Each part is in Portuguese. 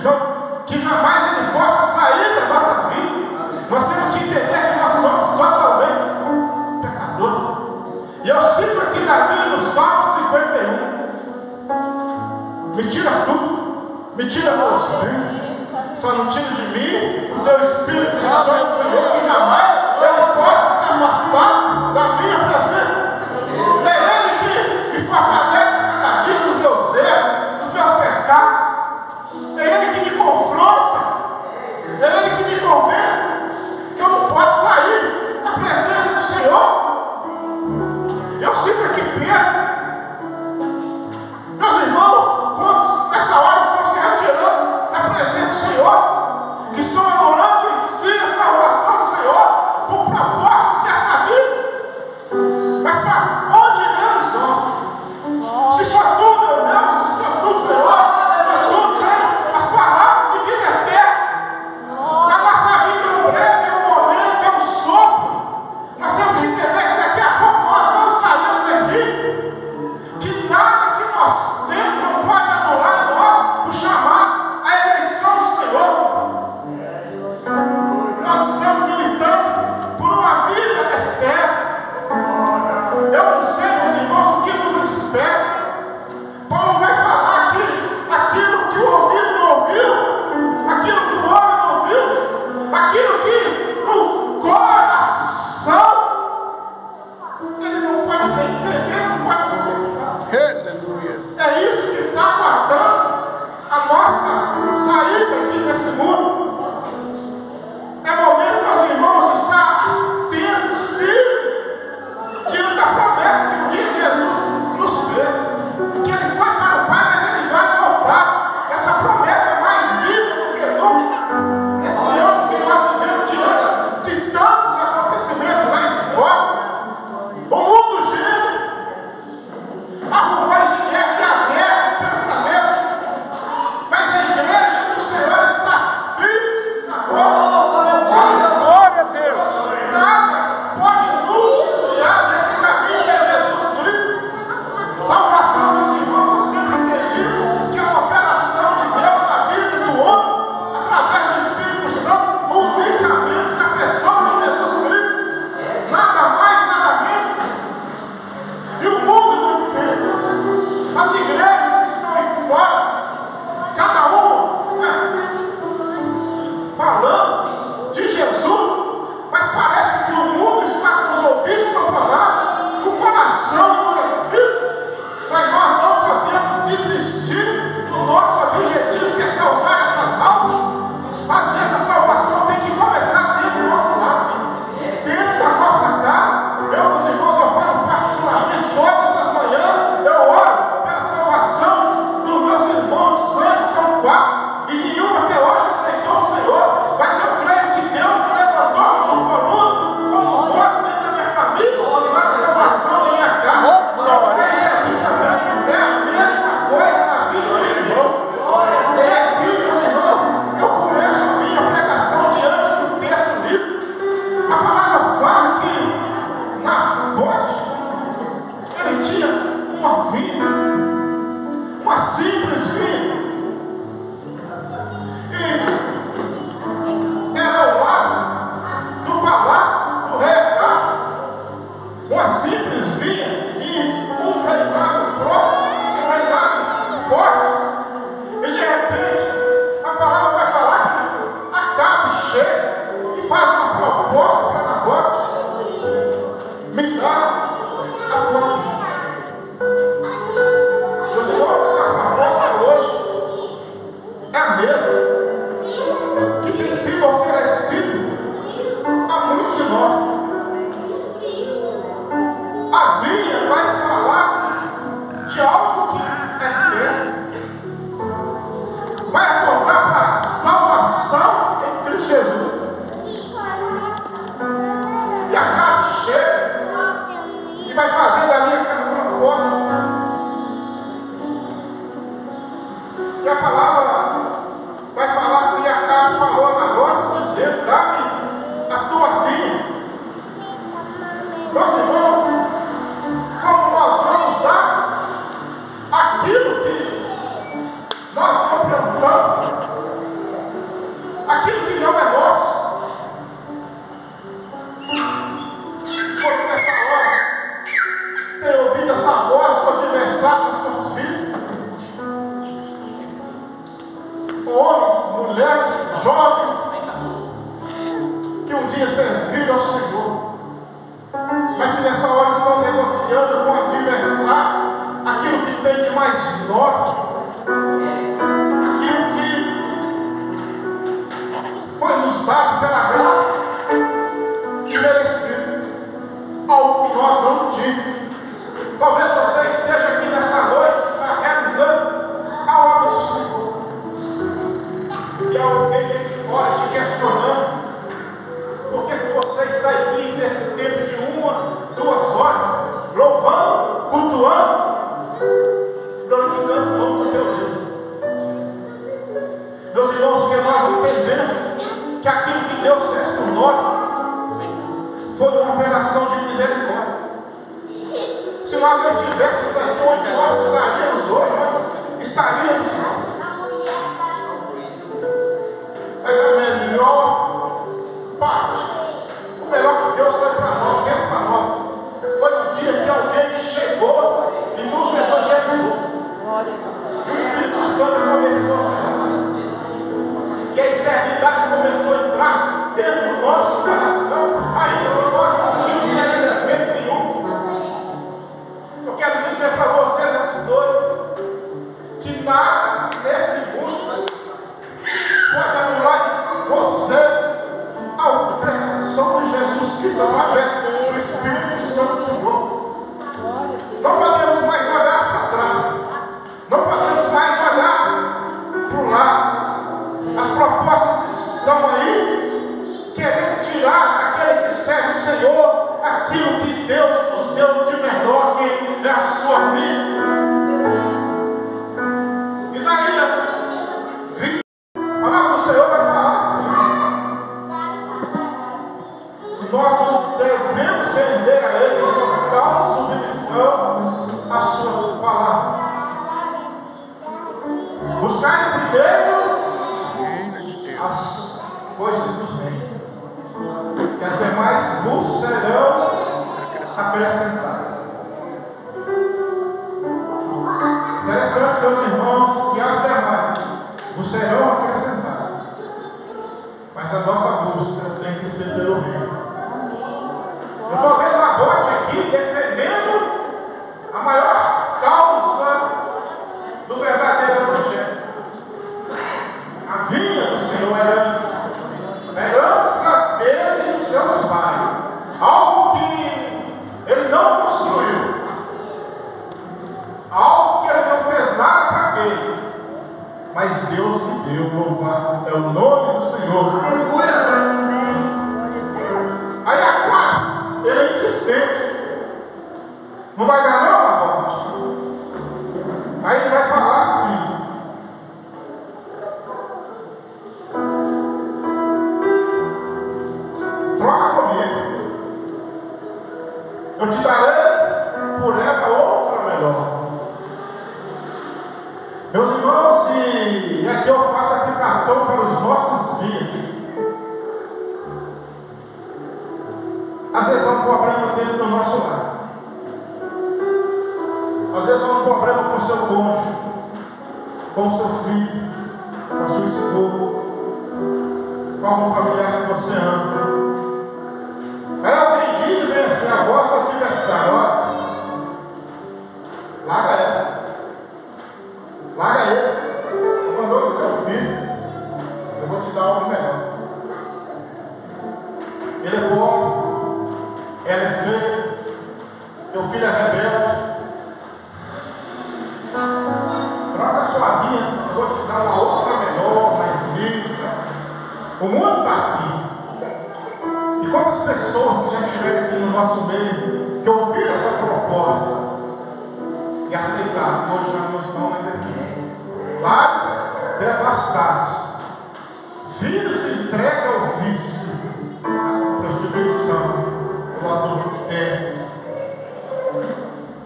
perseguição, que jamais ele possa sair da nossa vida. Nós temos que entender que nós somos totalmente pecadores. E eu cito aqui Davi no Salmo 51. Me tira tudo, me tira meus bens, só não tira de mim o teu Espírito Santo, Senhor, que jamais ele possa se afastar da minha presença. É Ele que me fortalece cada dia dos meus erros, dos meus pecados. É Ele que me confronta, é Ele que me convence que eu não posso sair da presença do Senhor. Eu cito aqui Pedro. Meus irmãos, quantos nessa hora estão se retirando da presença do Senhor, que estão anulando em si a salvação do Senhor por propostas dessa vida? Mas para onde iremos nós? Se só tudo é meu, se só tudo Senhor, se só tudo tem as palavras de vida eterna. A nossa vida é um breve, é um momento, é um sopro. Nós temos que entender que daqui a pouco nós não estaremos aqui, que nada que nós temos não pode anular em nós o chamado, a eleição do Senhor. Nós estamos militando por uma vida eterna. Eu não sei, meus irmãos, o que nos espera. Paulo vai falar que aquilo que o ouvido não ouviu, aquilo que o olho não viu, aquilo que o coração ele não pode nem entender, não pode compreender. É isso que está aguardando a nossa saída aqui desse mundo. É momento, meus irmãos, de estar atentos, firmes, diante da promessa que um dia Jesus nos fez. Que Ele foi para o Pai, mas Ele vai voltar. Essa promessa é mais viva do que nunca. Nesse ano que nós vivemos diante de tantos acontecimentos aí fora. O mundo gira. Há rumores de guerra e há guerra pelo planeta. Mas a igreja do Senhor está homens, mulheres, jovens, que um dia serviram ao Senhor, mas que nessa hora estão negociando com o adversário aquilo que tem de mais nobre, aquilo que foi nos dado pela graça e merecido, algo que nós não tínhamos. Talvez você esteja aqui nessa noite realizando a obra do Senhor, e alguém aí de fora te questionando por que você está aqui nesse tempo de 1, 2 horas, louvando, cultuando, glorificando o nome do teu Deus. Meus irmãos, porque nós entendemos que aquilo que Deus fez por nós foi uma operação de misericórdia. Se nós não estivéssemos aqui onde nós estaríamos hoje, onde estaríamos nós? Mas a melhor parte, o melhor que Deus fez para nós, foi o dia que alguém chegou e nos evangelizou. E o Espírito Santo começou a entrar. E a eternidade começou a entrar dentro do nosso coração, ainda que nós não tínhamos merecimento nenhum. Eu quero dizer para você nessa noite que nada nesse mundo pode anular você a pregação de Jesus Cristo através do Espírito Santo do Senhor. Não podemos mais olhar para trás, não podemos mais olhar para o lado. As propostas estão aí, querendo tirar daquele que serve o Senhor aquilo que Deus nos deu de melhor, que é a sua vida. Isaías 20, a palavra do Senhor vai falar assim: nós nos devemos render a Ele em total submissão à sua palavra. Buscar primeiro as coisas do reino, e as demais vos serão acrescentadas. Interessante, meus irmãos, que as demais vos serão acrescentadas, mas a nossa busca tem que ser pelo reino. Eu estou vendo Nabote aqui defendendo a maior causa do verdadeiro evangelho. A vinha do Senhor, a herança dele e dos seus pais, algo que ele não construiu, algo que ele não fez nada para ele, mas Deus lhe deu. Louvado é o nome do Senhor. Aleluia. Aí a 4, ele é insistente, não vai dar não, Nabote? Aí ele vai falar assim: troca comigo, eu te darei por ela outra melhor. Meus irmãos, e aqui eu faço aplicação para os nossos dias. Às vezes há um problema dentro do nosso lar, às vezes há um problema com o seu cônjuge, com o seu filho, com a sua esposa, com algum familiar que você ama. Aí alguém diz e vem assim, a voz do adversário: olha, larga ele, mandou do seu filho, eu vou te dar algo melhor. Ele é pobre, ela é feia, teu filho é rebelde, troca a sua vida, eu vou te dar uma outra melhor, mais bonita. O mundo está assim. E quantas pessoas que já estiveram aqui no nosso meio, que ouviram essa proposta e aceitaram, hoje já não estão mais aqui. Lares devastados, filhos entregues ao vício, à prostituição, ao adultério.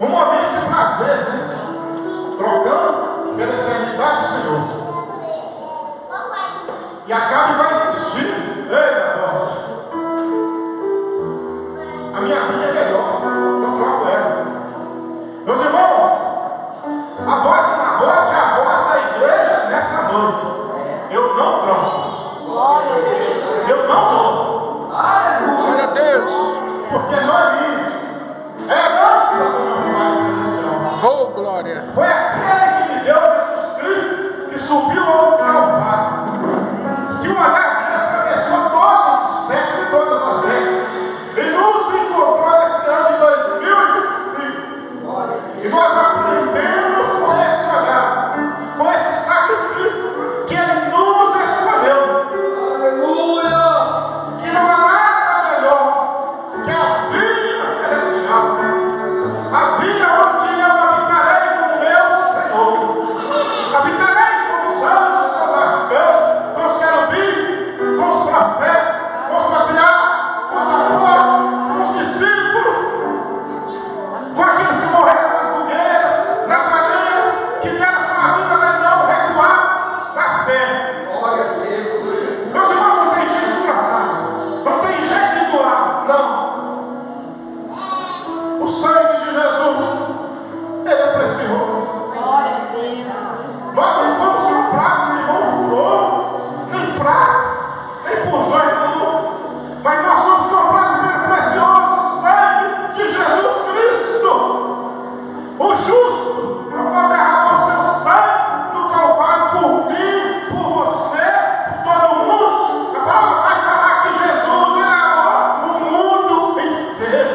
Um momento de prazer, né? Trocando pela eternidade do Senhor. E acaba e vai insistir: ei, Nabote, a minha vida é melhor, eu troco ela. Meus irmãos, a voz de Nabote é a voz da igreja nessa noite. porque não é minha. É a herança do meu Pai Celestial. Oh, glória. Foi aquele que me deu Jesus Cristo, que subiu ao Calvário, que o olhar dele atravessou todos os séculos, todas as décadas, e nos encontrou nesse ano de 2025. E nós aprendemos com esse olhar, com esse sacrifício, que Ele nos escolheu. Aleluia! Que não há nada melhor que a vinha celestial, a vinha onde eu habitarei com o meu Senhor, habitarei com os anjos, com os arcanjos, com os querubins, com os profetas, com os patriarcas, com os apóstolos, com os discípulos, com aqueles que morreram na fogueira, nas areias, que deram sua vida, mas não recuaram da fé. Meus irmãos, não tem jeito de trocar, não tem jeito de doar, não. O sangue de Jesus, ele é precioso. Glória a Deus. Nós não fomos comprados, irmão, por ouro, nem prata, nem por joia nenhuma, mas nós somos comprados pelo precioso sangue de Jesus Cristo, o justo, o qual derramou seu sangue no Calvário por mim, por você, por todo mundo. A palavra vai falar que Jesus, ele amou o mundo inteiro.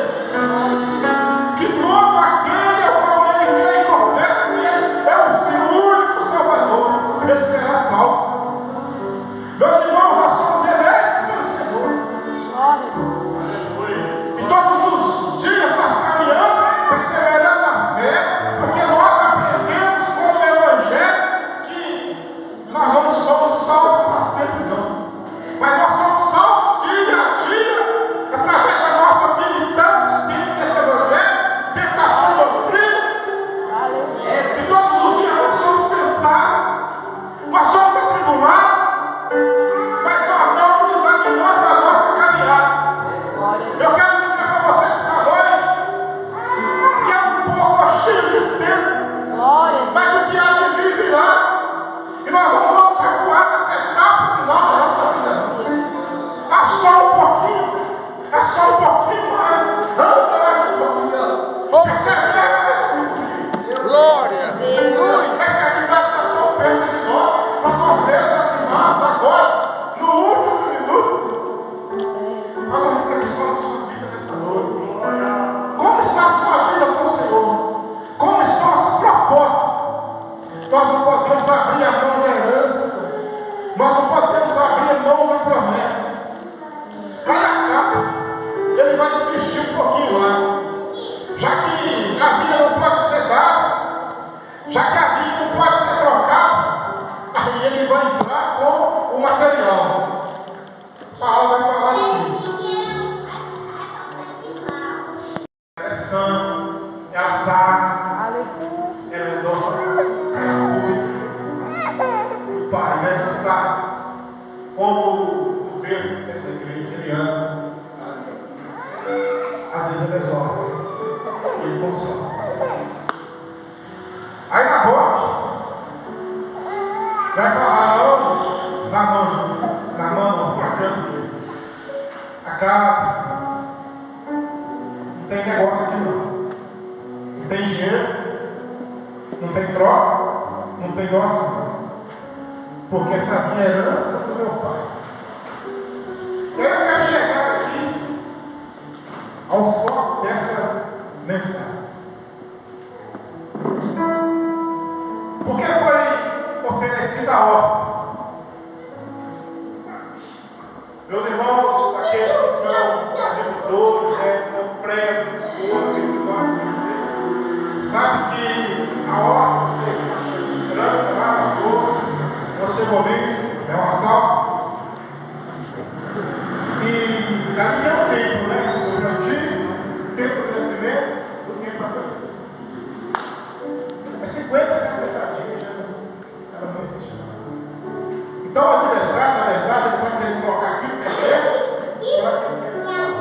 Que todo aquele ao qual ele crê e confessa que ele é o seu único Salvador, ele será salvo. Meus irmãos, nós somos eleitos pelo Senhor. Glória a Deus. E todos os dias nós caminhamos, perseverando na fé, porque nós aprendemos com o Evangelho que nós não somos salvos para sempre, não. Mas nós somos salvos dia a dia, através da nossa militância dentro desse Evangelho, dentro da sua doutrina. Aleluia. Que todos os dias nós somos tentados, nós somos atribulados, mas nós não desanimamos da nossa caminhada. Glória a Eu Deus. quero dizer para você nessa noite que é um pouco cheio de tempo, Glória a Deus. mas o que há de vir virá. E nós não vamos recuar nessa etapa final da nossa vida. É só um pouquinho, é só um pouquinho mais, anda mais um pouquinho, persevera mais um pouquinho. Glória. A eternidade está tão perto de nós, para nós desanimarmos agora, no último minuto. Faz uma reflexão na sua vida nesta noite. Como está a sua vida com o Senhor? Como estão as propostas? Nós não podemos abrir a mão da herança, nós não podemos abrir a mão da promessa. Aí acaba, ele vai insistir um pouquinho mais. Já que a vida não pode ser dada, já que a vida não pode ser trocada, aí ele vai entrar com o material. A palavra vai falar assim: ela é sã, ela sabe, Aleluia. ela exorta, ela cuida. O Pai, né, está como o governo dessa igreja, ele ama. Às vezes ele exorta, ele consola. Aí na bote, vai falar, não, na mão, pra câmbio. Acaba. Não tem negócio aqui não. Não tem dinheiro, não tem troca, não tem doação. Porque essa minha herança é do meu pai. Eu quero chegar aqui ao foco dessa mensagem. Por que foi oferecida a ordem? Meus irmãos, aqueles que são agricultores, não pregam, sabe que a ordem você branca lá na flor, é o cebolinho, é uma salsa. E ali tem um tempo, né? O plantio, tempo de crescimento, o tempo para colher. É 50, 60 dias, ela não existe mais. Então o adversário, na verdade, ele está querendo trocar aquilo que é dele por aquilo que é dele.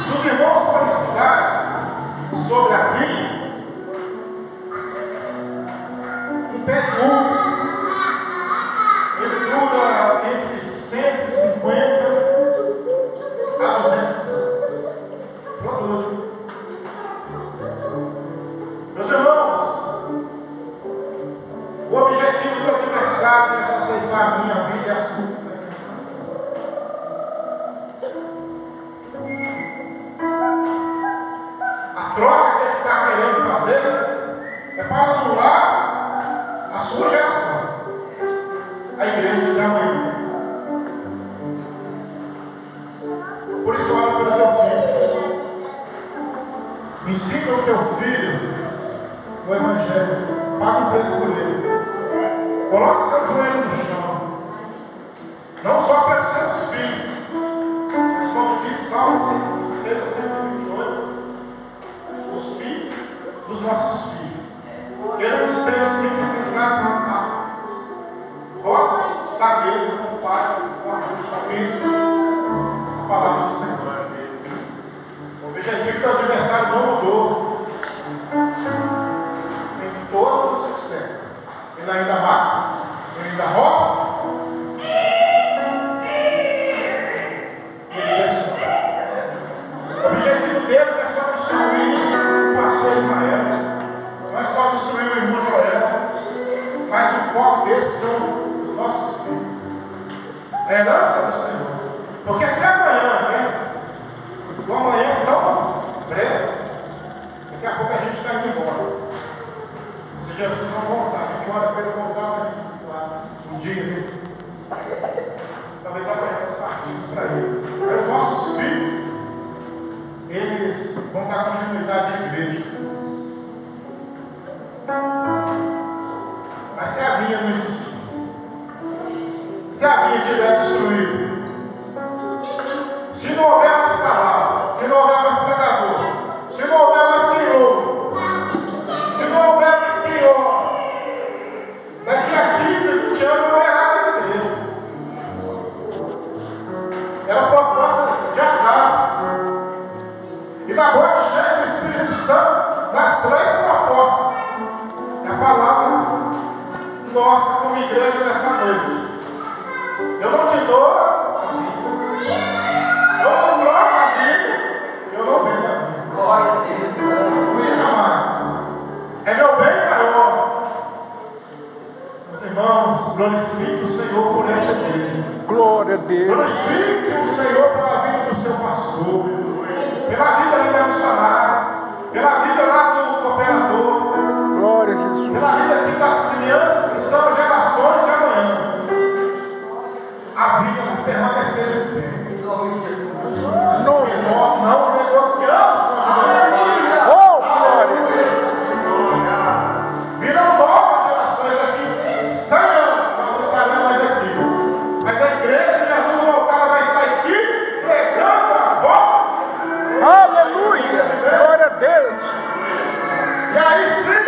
Se os irmãos forem estudar sobre a vinha, um pé de uva, ele dura entre 150 a 200 anos. a igreja de amanhã. Por isso, olha para o teu filho. Ensina o teu filho o Evangelho. Paga um preço por ele. Coloque o seu joelho no chão. Não só para os seus filhos, mas como diz Salmo 128, os filhos dos nossos filhos. Que eles estejam sempre sentados na roda da mesa com o Pai, com o Filho, a palavra do Senhor. O objetivo do adversário não mudou. Em todos os séculos. Ele ainda mata, ele ainda rouba, ele desce. O objetivo dele não é só destruir o pastor Ismael, não é só destruir o irmão Joel, mas o foco deles são os nossos filhos. A herança do Senhor. Porque se amanhã, né? O amanhã é tão breve, daqui a pouco a gente está indo embora. Se Jesus não voltar, a gente olha para ele voltar, mas a gente diz lá, um dia, né? Talvez amanhã nós partimos para ele. Mas os nossos filhos, eles vão dar continuidade à igreja. Mas se a vinha não existir, se a vinha tiver destruído, se não houver mais palavra, se não houver mais pregador, se não houver mais quem ouve, se não houver mais quem ora, daqui a 15, 20 anos não haverá mais igreja. Ela proposta de acabar. E na boca cheia do Espírito Santo, nas 3 propostas. É a palavra nossa como igreja nessa noite. Eu não te dou a Bíblia. Eu não troco a Bíblia. Eu não vendo a Bíblia. Glória a Deus. Aleluia. Amado. É meu bem maior. Meus irmãos, glorifique o Senhor por esta igreja. Glória a Deus. Glorifique o Senhor pela vida do seu pastor, pela vida ali da missionária, pela vida lá do cooperador, Glória a Jesus. pela vida aqui das crianças que são gerações de amanhã. A vida vai permanecer de pé. Em nome de Jesus. Porque nós não negociamos com a vida. Oh, glória. Virão novas gerações daqui 100 anos, nós não estaremos mais aqui. Mas a igreja de Jesus voltada vai estar aqui pregando a volta de Jesus. Aleluia. Glória a Deus. E aí sim,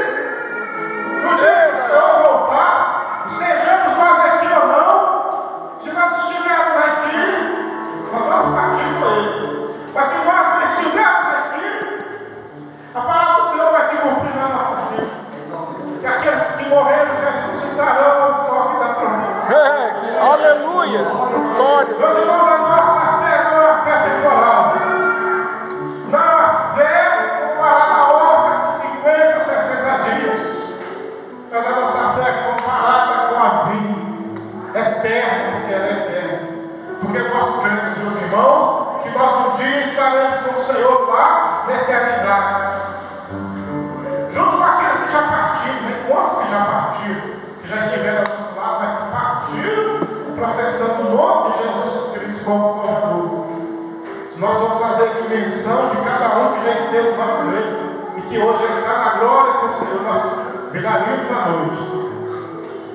no dia que o Senhor voltar, estejamos nós aqui ou não, se nós estivermos aqui, nós vamos partir com Ele. Mas se nós não estivermos aqui, a palavra do Senhor vai se cumprir na nossa vida. Que aqueles que morreram ressuscitarão ao toque da trombeta. Ei, aleluia. Glória. Meus irmãos, a nossa fé não é uma fé temporal. Não é uma fé comparada à obra de 50, 60 dias. Mas a nossa fé é comparada com a vida eterna, porque ela é eterna. Porque nós cremos, meus irmãos, que nós um dia estaremos com o Senhor lá na eternidade. Junto com aqueles que já partiram, né? Quantos que já partiram, que já estiveram ao nosso lado, mas que partiram professando o nome de Jesus Cristo como Salvador. Se nós vamos fazer aqui menção de cada um que já esteve no nosso meio e que hoje já está na glória com o Senhor, nós viraríamos à noite.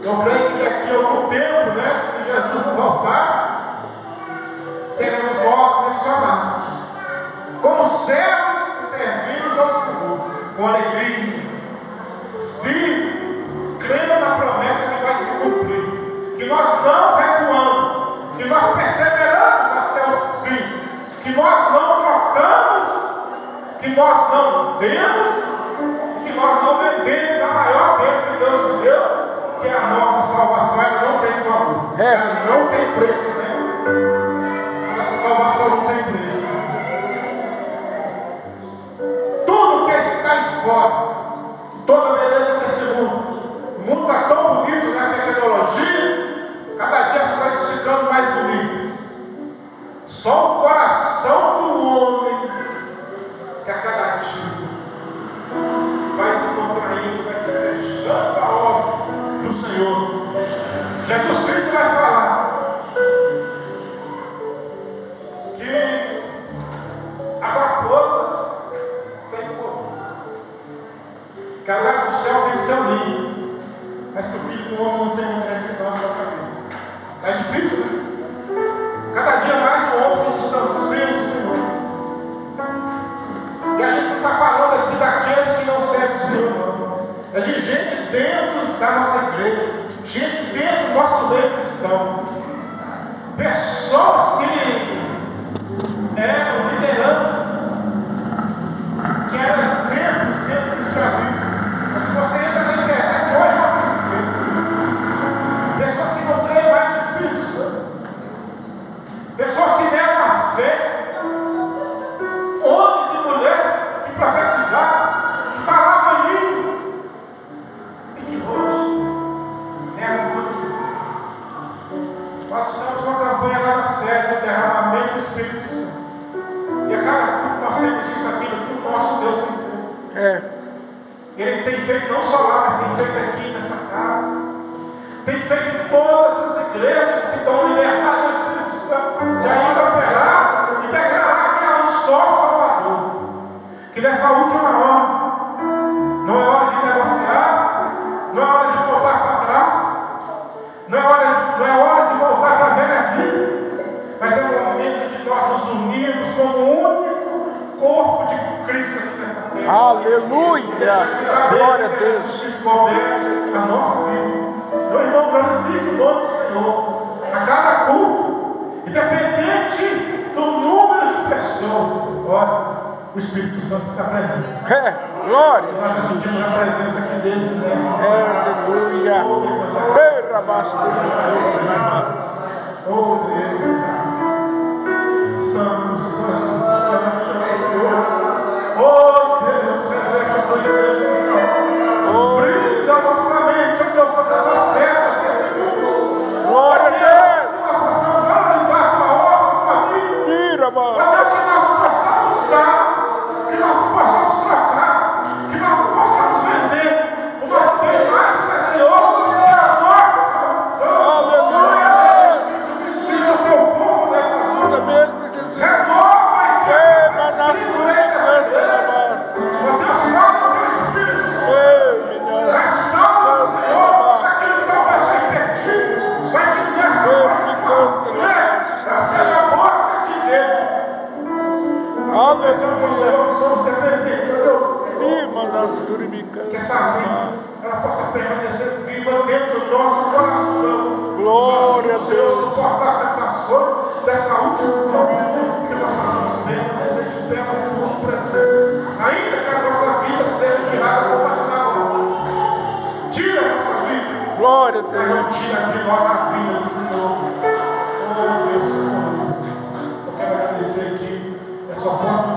Eu creio que daqui a algum tempo, né, se Jesus não voltar, seremos nós mencionados como servos que servimos ao Senhor com alegria, firmes, crendo na promessa que vai se cumprir, que nós não recuamos, que nós perseveramos até o fim, que nós não trocamos, que nós não demos, que nós não vendemos a maior bênção que Deus nos deu, que é a nossa salvação. Ela não tem valor, ela não tem preço, né? Essa salvação não tem preço. Tudo que está aí fora, toda beleza desse mundo, o mundo está tão bonito, né? A tecnologia, cada dia as coisas ficando mais bonitas. Só o coração do homem, que a cada dia vai se contraindo, vai se fechando a obra do Senhor. Jesus Cristo questão. Pessoas que eram lideranças, que eram exemplos dentro do escravismo. Mas se você entra na internet hoje, vai perceber. Pessoas que não creem mais no Espírito Santo. Pessoas que negam a fé. Homens e mulheres que profetizavam, que falavam em línguas. E que hoje negam tudo isso. Nós estamos com uma campanha lá na sede, o derramamento do Espírito Santo. E a cada culto nós temos isso aqui no que o nosso Deus tem feito. Ele tem feito não só lá, mas tem feito aqui nessa casa. Tem feito em todas as igrejas que dão liberdade ao Espírito Santo de ainda apelar e declarar que há um só Salvador. Que nessa última hora, não é hora de negociar, não é hora de voltar para trás, não é hora de voltar para a velha vida, mas é o momento de nós nos unirmos como um único corpo de Cristo aqui nessa terra. Aleluia! Glória a Deus. Jesus governa a nossa vida. Meu irmão, glorifique o nome do Senhor a cada culto, independente do número de pessoas. Olha, o Espírito Santo está presente. Glória! Nós já sentimos a presença aqui dele. Aleluia! Oh Deus, Santo, Santo, Santo, Senhor. Oh Deus, reveste a tua igreja nessa hora. Brilha a nossa mente, ó Deus, com as ofertas desse mundo. Glória a Deus! Que nós possamos valorizar a tua obra, a tua vida. Tira, Ó mano! Deus, que nós não possamos dar, que nós não possamos trocar, que nós não possamos vender o nosso bem mais precioso, que é a nossa salvação. Aleluia! Visita o teu povo nessa Isso noite. mesmo, Jesus! Renova e que Queima na no meio dessa igreja. Ó Deus, fala o teu Espírito Santo. Restaura, Senhor, aquilo que talvez foi perdido, mas que nessa noite tua mulher, ela seja a porta de Deus. Nós confessamos ao Senhor que somos dependentes, ó Deus. Que essa vida ela possa permanecer viva dentro do nosso coração. Glória a Senhor, Deus. suportar as tentações dessa última hora. Que nós possamos permanecer de pé no teu presente. Ainda que a nossa vida seja tirada como a de Naamã. Tira a nossa vida. Glória a Mas Deus. não tira de nós a vida do Senhor. Oh Deus, Senhor. Eu quero agradecer aqui essa oportunidade.